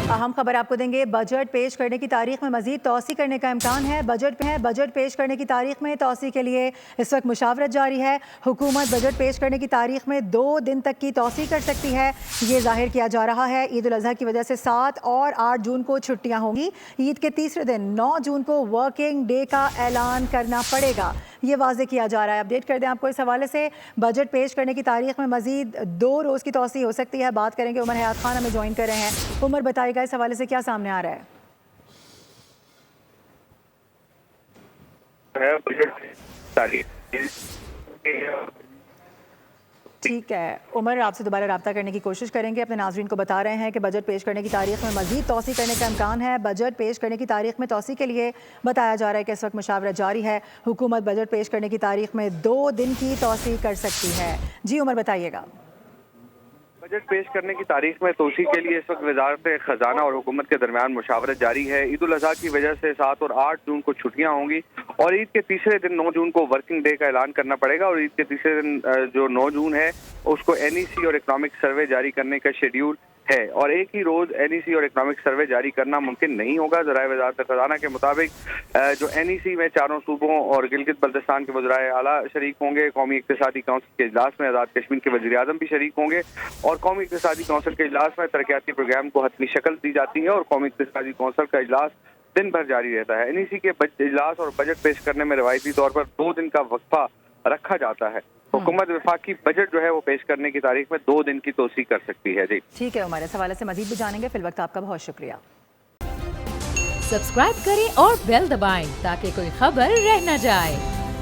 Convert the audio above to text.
अहम खबर आपको देंगे। बजट पेश करने की तारीख में मजीद तौसी करने का इम्कान है। बजट पेश करने की तारीख में तौसी के लिए इस वक्त मुशावरत जारी है। हुकूमत बजट पेश करने की तारीख में 2 दिन तक की तौसी कर सकती है, ये जाहिर किया जा रहा है। ईद उल अजहा की वजह से 7 और 8 जून को छुट्टियां होंगी। ईद के तीसरे दिन 9 जून को वर्किंग डे का ऐलान करना पड़ेगा, ये वाज़े किया जा रहा है। अपडेट कर दें आपको इस हवाले से। बजट पेश करने की तारीख में मजीद 2 रोज़ की तौसी हो सकती है। बात करेंगे, उमर हयात खान हमें ज्वाइन कर रहे हैं। उमर, बताइएगा इस हवाले से क्या सामने आ रहा है? ठीक है उमर, आपसे दोबारा रब्ता करने की कोशिश करेंगे। अपने नाज़रीन को बता रहे हैं कि बजट पेश करने की तारीख में मजीद तौसी करने का इम्कान है। बजट पेश करने की तारीख में तौसी के लिए बताया जा रहा है कि इस वक्त मुशावरत जारी है। हुकूमत बजट पेश करने की तारीख में 2 दिन की तौसी कर सकती है। जी उमर, बताइएगा। बजट पेश करने की तारीख में तोसी के लिए इस वक्त वजारत खजाना और हुकूमत के दरमियान मुशावरत जारी है। ईद उल अजहा की वजह से 7 और 8 जून को छुट्टियां होंगी और ईद के तीसरे दिन 9 जून को वर्किंग डे का ऐलान करना पड़ेगा। और ईद के तीसरे दिन जो 9 जून है उसको NEC और इकनॉमिक सर्वे जारी करने का शेड्यूल है। और एक ही रोज NEC और इकनॉमिक सर्वे जारी करना मुमकिन नहीं होगा। ज़राए वज़ारत खजाना के मुताबिक जो NEC में चारों सूबों और गिलगित बल्तिस्तान के वज़राए आला शरीक होंगे। कौमी इक़्तिसादी कौंसिल के इजलास में आज़ाद कश्मीर के वज़ीर आज़म भी शरीक होंगे और कौमी इक़्तिसादी कौंसिल के इजलास में तरक्याती प्रोग्राम को हतमी शक्ल दी जाती है और कौमी इक़्तिसादी कौंसिल का इजलास दिन भर जारी रहता है। NEC के इजलास और बजट पेश करने में रवायती तौर पर 2 दिन का वक्फा रखा जाता है। हुकूमत वफाकी बजट जो है वो पेश करने की तारीख में 2 दिन की तोसी कर सकती है। जी ठीक है उमर, इस हवाले से मजीद भी जानेंगे। फिल वक्त आपका बहुत शुक्रिया। सब्सक्राइब करें और बेल दबाएं ताकि कोई खबर रह न जाए।